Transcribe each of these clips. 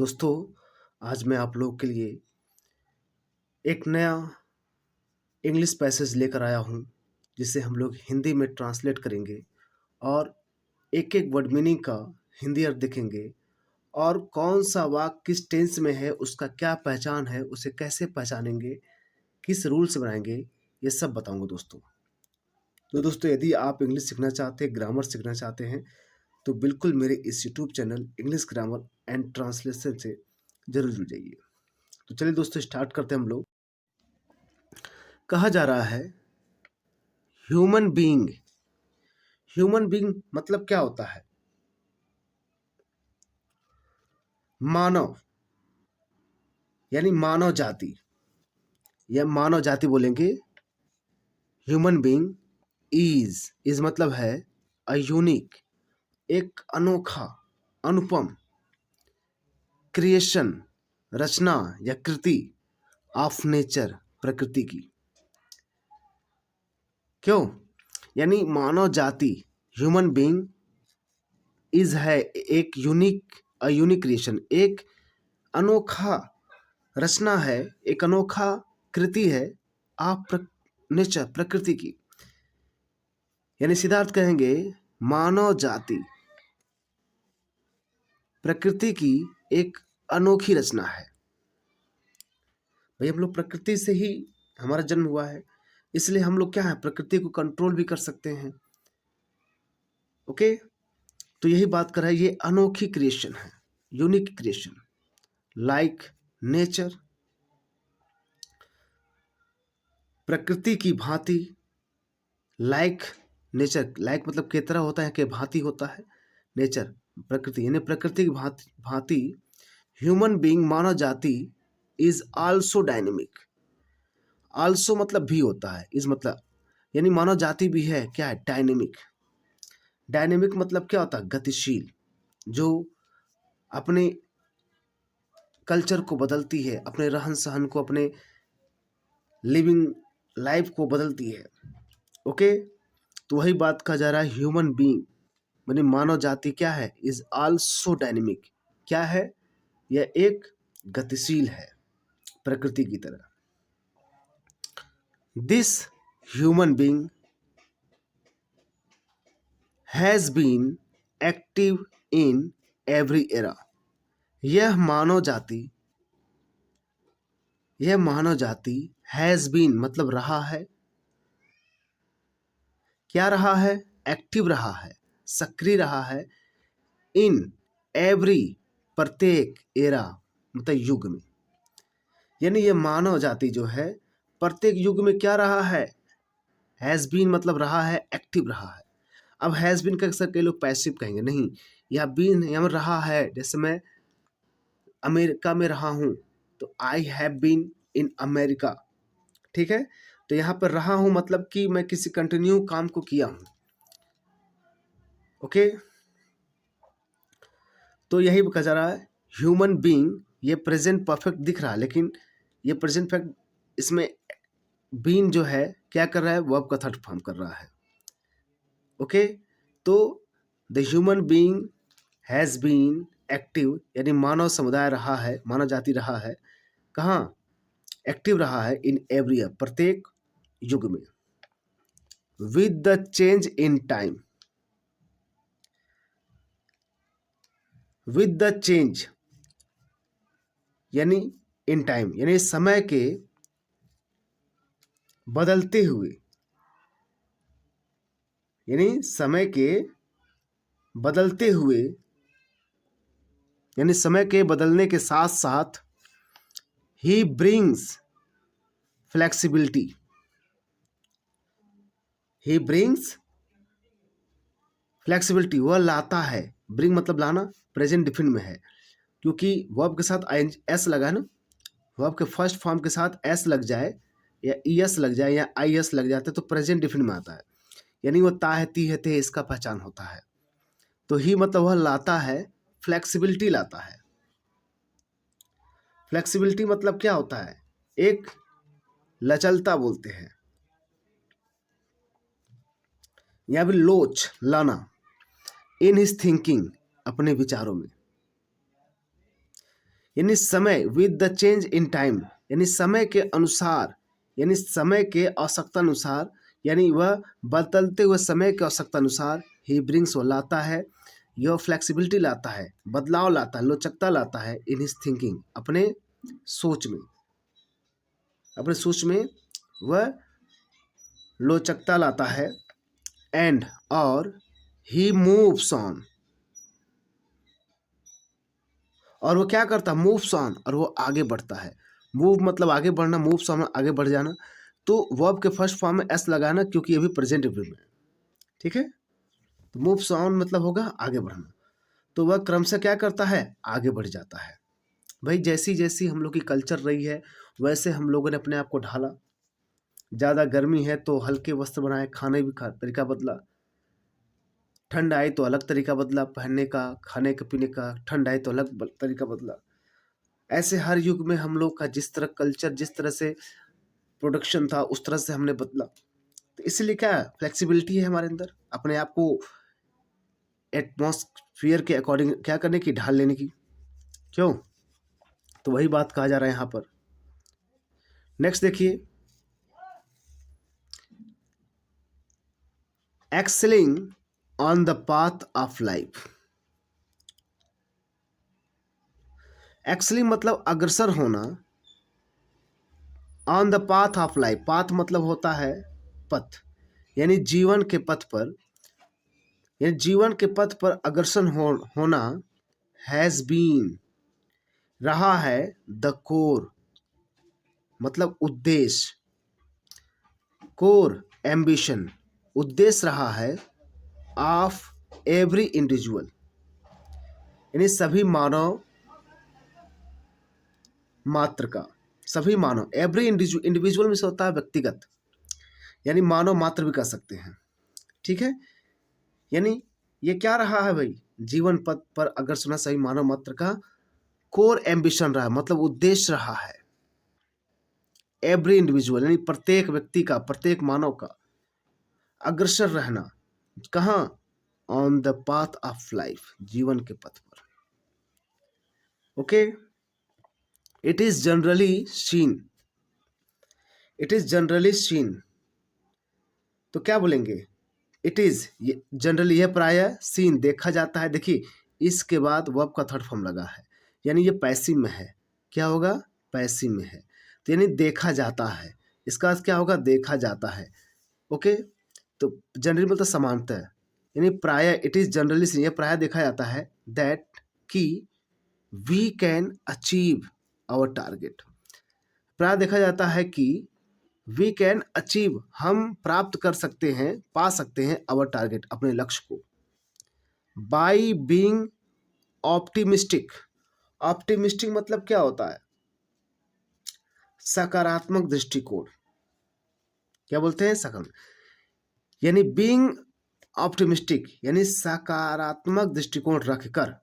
दोस्तों, आज मैं आप लोगों के लिए एक नया इंग्लिश पैसेज लेकर आया हूँ, जिसे हम लोग हिंदी में ट्रांसलेट करेंगे और एक-एक वर्ड मीनिंग का हिंदी अर्थ देखेंगे और कौन सा वाक्य किस टेंस में है, उसका क्या पहचान है, उसे कैसे पहचानेंगे, किस रूल से बनाएंगे, ये सब बताऊँगा दोस्तों। तो दोस्तों, यदि आप इंग्लिश सीखना चाहते हैं, ग्रामर सीखना चाहते हैं, तो बिल्कुल मेरे इस YouTube channel English grammar and translation से ज़रूर जुड़ जाइए। तो चलिए दोस्तों, स्टार्ट करते हैं हम लोग। कहा जा रहा है ह्यूमन बीइंग। ह्यूमन बीइंग मतलब क्या होता है? मानव, यानी मानव जाति, या मानव जाति बोलेंगे। ह्यूमन बीइंग इज मतलब है अ यूनिक, एक अनोखा, अनुपम, क्रिएशन, रचना या कृति ऑफ नेचर, प्रकृति की। क्यों? यानी मानव जाति, ह्यूमन बीइंग इज है एक यूनिक क्रिएशन, एक अनोखा रचना है, एक अनोखा कृति है आप नेचर, प्रकृति की। यानी सिद्धार्थ कहेंगे मानव जाति प्रकृति की एक अनोखी रचना है। भाई, हम लोग प्रकृति से ही हमारा जन्म हुआ है, इसलिए हम लोग क्या है, प्रकृति को कंट्रोल भी कर सकते हैं। ओके, तो यही बात कर रहा है, ये अनोखी क्रिएशन है, यूनिक क्रिएशन, लाइक नेचर, प्रकृति की भांति। लाइक नेचर, लाइक मतलब के तरह होता है, के भांति होता है। नेचर प्रकृति, यानी प्रकृति की भांति ह्यूमन बीइंग, मानव जाति इज आल्सो डायनेमिक। आल्सो मतलब भी होता है, इज मतलब यानी मानव जाति भी है, क्या है, डायनेमिक। डायनेमिक मतलब क्या होता है, गतिशील, जो अपने कल्चर को बदलती है, अपने रहन सहन को, अपने लिविंग लाइफ को बदलती है। ओके, तो वही बात कहा जा रहा है, ह्यूमन बीइंग माने मानव जाति क्या है, इज आल्सो डायनेमिक। क्या है? यह एक गतिशील है, प्रकृति की तरह। This human being has been active in every era. यह मानव जाति हैज बीन मतलब रहा है। क्या रहा है? एक्टिव रहा है, सक्रिय रहा है। इन एवरी प्रत्येक, एरा मतलब युग में। यानी ये मानव जाति जो है प्रत्येक युग में क्या रहा है, हैज बीन मतलब रहा है, एक्टिव रहा है। अब हैज बीन का अक्सर कई लोग पैसिव कहेंगे, नहीं, यह बीन यहाँ रहा है। जैसे मैं अमेरिका में रहा हूँ, तो I have been in America, ठीक है। तो यहाँ पर रहा हूँ मतलब कि मैं किसी कंटिन्यू काम को किया हूँ। ओके, तो यही कहा जा रहा है ह्यूमन बीइंग। ये प्रेजेंट परफेक्ट दिख रहा है, लेकिन ये प्रेजेंट परफेक्ट, इसमें बीन जो है क्या कर रहा है, वर्ब का थर्ड फॉर्म कर रहा है। ओके, तो the human being has been active, यानी मानव समुदाय रहा है, मानव जाति रहा है, कहाँ, एक्टिव रहा है, इन एवरी ईयर प्रत्येक युग में, with the change in time. With the change यानी इन टाइम, यानी समय के बदलते हुए, यानी समय के बदलते हुए, यानी समय के बदलने के साथ साथ he brings flexibility. He brings flexibility, वह लाता है। ब्रिंग मतलब लाना, प्रेजेंट डिफिनिट में है, क्योंकि वर्ब के साथ आई एस लगा है ना। वर्ब के फर्स्ट फॉर्म के साथ एस लग जाए, या ई एस लग जाए, या आई एस लग जाता है, तो प्रेजेंट डिफिनिट में आता है। यानी वो ता है, ती है, ते, इसका पहचान होता है। तो ही मतलब वह लाता है, फ्लेक्सिबिलिटी लाता है। फ्लेक्सिबिलिटी मतलब क्या होता है, एक लचलता बोलते हैं, या फिर लोच लाना। इन हिज थिंकिंग, अपने विचारों में। यानी समय with the change in time, यानी समय के अनुसार, यानी समय के आवश्यकता अनुसार, यानी वह बदलते हुए समय के आवश्यकता अनुसार ही ब्रिंग्स, वो लाता है, यह फ्लेक्सिबिलिटी लाता है, बदलाव लाता है, लोचकता लाता है इन हिज थिंकिंग, अपने सोच में, अपने सोच में वह लोचकता लाता है। एंड और ही मूव्स ऑन, और वो क्या करता है, मूव्स ऑन, और वो आगे बढ़ता है। मूव मतलब आगे बढ़ना, मूव्स ऑन आगे बढ़ जाना। तो वर्ब के फर्स्ट फॉर्म में एस लगाना, क्योंकि ये भी प्रेजेंट में है, ठीक है। तो मूव्स ऑन मतलब होगा आगे बढ़ना, तो वह क्रम से क्या करता है, आगे बढ़ जाता है। भाई जैसी जैसी हम लोग की कल्चर रही है, वैसे हम लोगों ने अपने आप को ढाला। ज़्यादा गर्मी है तो हल्के वस्त्र बनाए, खाने भी तरीका बदला, ठंड आई तो अलग तरीका बदला पहनने का, खाने का पीने का, ठंड आई तो अलग तरीका बदला। ऐसे हर युग में हम लोग का जिस तरह कल्चर, जिस तरह से प्रोडक्शन था, उस तरह से हमने बदला। तो इसलिए क्या फ्लेक्सिबिलिटी है हमारे अंदर, अपने आप को एटमॉस्फियर के अकॉर्डिंग क्या करने की, ढाल लेने की। क्यों? तो वही बात कहा जा रहा है यहाँ पर। नेक्स्ट देखिए, excelling on the path of life. Excelling मतलब अग्रसर होना, on the path of life, path मतलब होता है पथ, यानी जीवन के पथ पर, यानी जीवन के पथ पर अग्रसर होना, हैज बीन रहा है, द कोर मतलब उद्देश्य, कोर एम्बिशन उद्देश्य रहा है, ऑफ एवरी इंडिविजुअल, यानी सभी मानव मात्र का, सभी मानव, एवरी इंडिविजुअल में से होता है व्यक्तिगत, यानी मानव मात्र भी कर सकते हैं, ठीक है। यानी ये क्या रहा है भाई, जीवन पथ पर अग्रसर होना सभी मानव मात्र का कोर एम्बिशन रहा है, मतलब उद्देश्य रहा है। एवरी इंडिविजुअल यानी प्रत्येक व्यक्ति का, प्रत्येक मानव का अग्रसर रहना, कहाँ, on the path of life, जीवन के पथ पर। Okay, it is generally seen, it is generally seen, तो क्या बोलेंगे, इट इज जनरली, यह प्रायः सीन देखा जाता है। देखिए इसके बाद वर्ब का थर्ड फॉर्म लगा है, यानी ये पैसिव में है, क्या होगा, पैसिव में है, तो यानी देखा जाता है, इसका अर्थ क्या होगा, देखा जाता है। ओके, तो जनरली मतलब समानता है, यानी प्रायः, इट इज जनरली सीन, यह प्रायः देखा जाता है, दैट कि we can achieve our target, प्रायः देखा जाता है कि वी कैन अचीव, हम प्राप्त कर सकते हैं, पा सकते हैं, अवर टारगेट, अपने लक्ष्य को, बाई बीइंग ऑप्टिमिस्टिक। ऑप्टिमिस्टिक मतलब क्या होता है, सकारात्मक दृष्टिकोण, क्या बोलते हैं, सकारात्मक, यानी बीइंग ऑप्टिमिस्टिक यानी सकारात्मक दृष्टिकोण रखकर,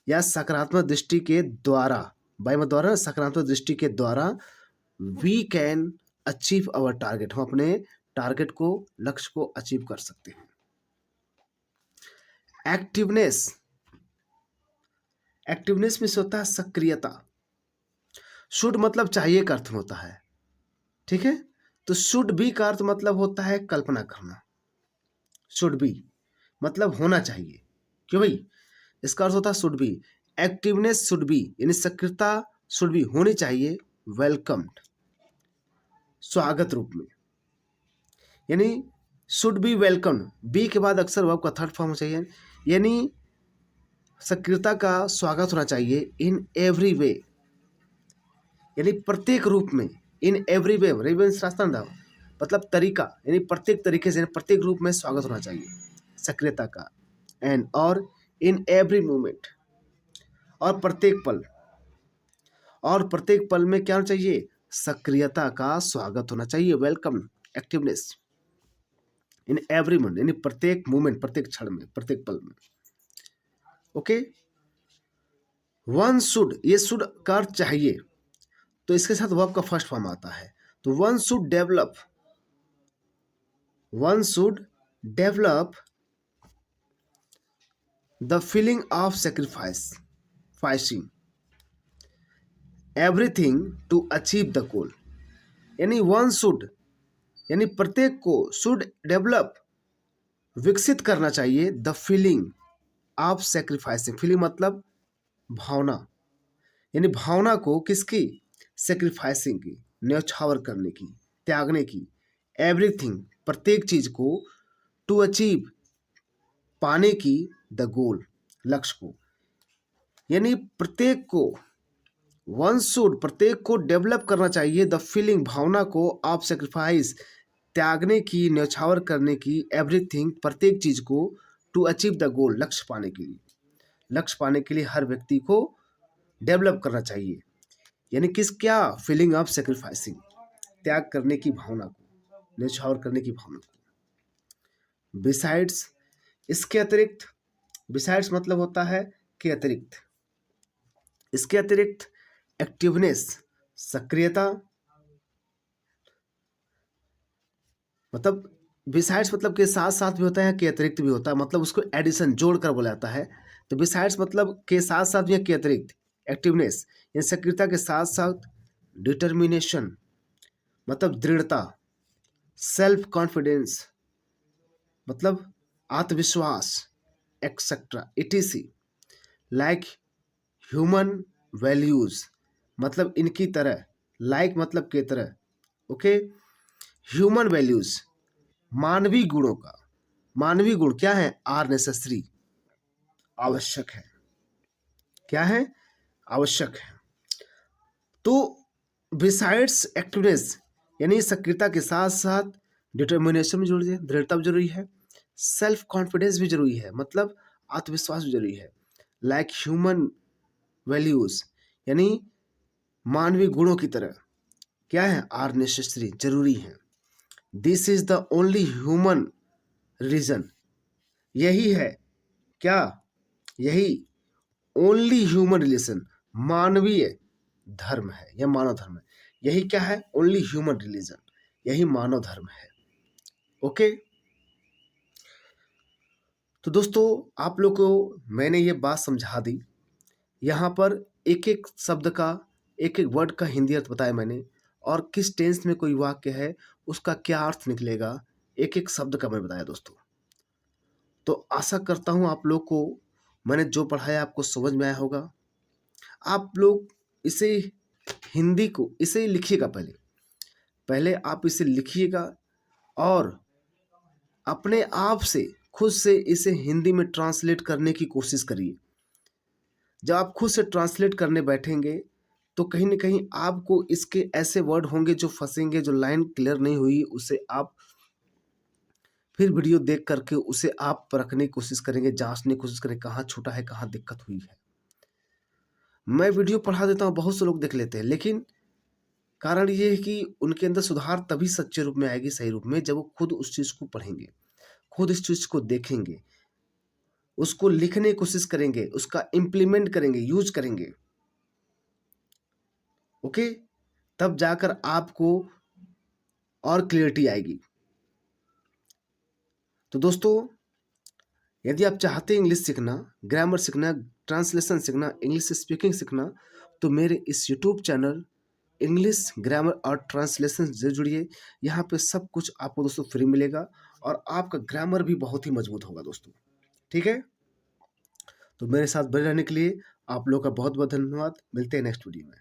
या सकारात्मक दृष्टि के द्वारा, बाई मत द्वारा, सकारात्मक दृष्टि के द्वारा, we can achieve our target, हम अपने टारगेट को, लक्ष्य को अचीव कर सकते हैं। एक्टिवनेस, एक्टिवनेस में से होता है सक्रियता। शुड मतलब चाहिए का अर्थ होता है, ठीक है। तो शुड बी का अर्थ मतलब होता है कल्पना करना, शुड बी मतलब होना चाहिए, क्यों भाई, इसका अर्थ होता है should be. Activeness should be यानी सक्रियता शुड बी होनी चाहिए, वेलकम्ड स्वागत रूप में, यानी शुड बी वेलकम, बी के बाद अक्सर वर्ब का थर्ड फॉर्म चाहिए, यानी सक्रियता का स्वागत होना चाहिए, इन एवरी वे यानी प्रत्येक रूप में, इन एवरी वे, रास्ता मतलब तरीका, यानी प्रत्येक तरीके से, प्रत्येक रूप में स्वागत होना चाहिए सक्रियता का, एंड और इन एवरी मोमेंट, और प्रत्येक पल, और प्रत्येक पल में क्या होना चाहिए, सक्रियता का स्वागत होना चाहिए, welcome, activeness in every moment यानी प्रत्येक मोमेंट, प्रत्येक क्षण में, प्रत्येक पल में। ओके, वन शुड, ये शुड का अर्थ चाहिए, तो इसके साथ वर्ब का फर्स्ट फॉर्म आता है, तो one should develop, one should develop the feeling of sacrificing, everything to achieve the goal. यानी वन शुड, यानी प्रत्येक को शुड डेवलप, विकसित करना चाहिए the feeling of sacrificing. Feeling मतलब भावना, यानी भावना को किसकी, सेक्रीफाइसिंग की, न्यौछावर करने की, त्यागने की, एवरीथिंग प्रत्येक चीज को, टू अचीव पाने की, द गोल लक्ष्य को। यानी प्रत्येक को, वन शुड प्रत्येक को डेवलप करना चाहिए द फीलिंग भावना को, ऑफ सेक्रीफाइस त्यागने की, न्यौछावर करने की, एवरीथिंग प्रत्येक चीज को, टू अचीव द गोल लक्ष्य पाने के लिए। लक्ष्य पाने के लिए हर व्यक्ति को डेवलप करना चाहिए, यानी किस, क्या, फीलिंग ऑफ सेक्रीफाइसिंग त्याग करने की भावना को, न्यौछावर करने की भावना को। बिसाइड्स इसके अतिरिक्त, बिसाइड्स मतलब होता है के अतिरिक्त, इसके अतिरिक्त एक्टिवनेस सक्रियता, मतलब बिसाइड्स मतलब के साथ साथ भी होता है, के अतिरिक्त भी होता है, मतलब उसको एडिशन जोड़कर बोला जाता है। तो बिसाइड्स मतलब के साथ साथ या के अतिरिक्त, एक्टिवनेस यानी सक्रियता के साथ साथ, डिटर्मिनेशन मतलब दृढ़ता, सेल्फ कॉन्फिडेंस मतलब आत्मविश्वास, etcetera etc., like human values मतलब इनकी तरह, लाइक मतलब के तरह, ओके। ह्यूमन वैल्यूज मानवीय गुणों का, मानवीय गुण क्या है, आर नेसेसरी आवश्यक है, क्या है, आवश्यक है। तो बिसाइड्स एक्टिवनेस यानी सक्रियता के साथ साथ डिटर्मिनेशन भी जरूरी है, दृढ़ता भी जरूरी है, सेल्फ कॉन्फिडेंस भी जरूरी है मतलब आत्मविश्वास भी जरूरी है, लाइक ह्यूमन वैल्यूज यानी मानवीय गुणों की तरह, क्या है, आर नेसेसरी जरूरी है। This is the only human religion, यही है क्या, यही ओनली ह्यूमन रिलीजन मानवीय धर्म है या मानव धर्म है। यही क्या है, ओनली ह्यूमन रिलीजन, यही मानव धर्म है, ओके। तो दोस्तों आप लोग को मैंने ये बात समझा दी, यहाँ पर एक एक शब्द का, एक एक वर्ड का हिंदी अर्थ बताया मैंने, और किस टेंस में कोई वाक्य है उसका क्या अर्थ निकलेगा, एक एक शब्द का मैं बताया दोस्तों। तो आशा करता हूँ आप लोग को मैंने जो पढ़ाया आपको समझ में आया होगा। आप लोग इसे, हिंदी को इसे लिखिएगा, पहले पहले आप इसे लिखिएगा और अपने आप से खुद से इसे हिंदी में ट्रांसलेट करने की कोशिश करिए। जब आप खुद से ट्रांसलेट करने बैठेंगे तो कहीं ना कहीं आपको इसके ऐसे वर्ड होंगे जो फंसेंगे, जो लाइन क्लियर नहीं हुई उसे आप फिर वीडियो देख करके उसे आप परखने की कोशिश करेंगे, जांचने की कोशिश करेंगे कहाँ छूटा है, कहाँ दिक्कत हुई है। मैं वीडियो पढ़ा देता हूँ, बहुत से लोग देख लेते हैं, लेकिन कारण ये है कि उनके अंदर सुधार तभी सच्चे रूप में आएगी, सही रूप में, जब वो खुद उस चीज़ को पढ़ेंगे, खुद इस चीज़ को देखेंगे, उसको लिखने की कोशिश करेंगे, उसका इम्प्लीमेंट करेंगे, यूज करेंगे, ओके। तब जाकर आपको और क्लियरिटी आएगी। तो दोस्तों यदि आप चाहते हैं इंग्लिश सीखना, ग्रामर सीखना, ट्रांसलेशन सीखना, इंग्लिश स्पीकिंग सीखना, तो मेरे इस यूट्यूब चैनल इंग्लिश ग्रामर और ट्रांसलेशन से जुड़िए। यहाँ पे सब कुछ आपको दोस्तों फ्री मिलेगा और आपका ग्रामर भी बहुत ही मजबूत होगा दोस्तों, ठीक है। तो मेरे साथ बने रहने के लिए आप लोग का बहुत बहुत धन्यवाद। मिलते हैं नेक्स्ट वीडियो में।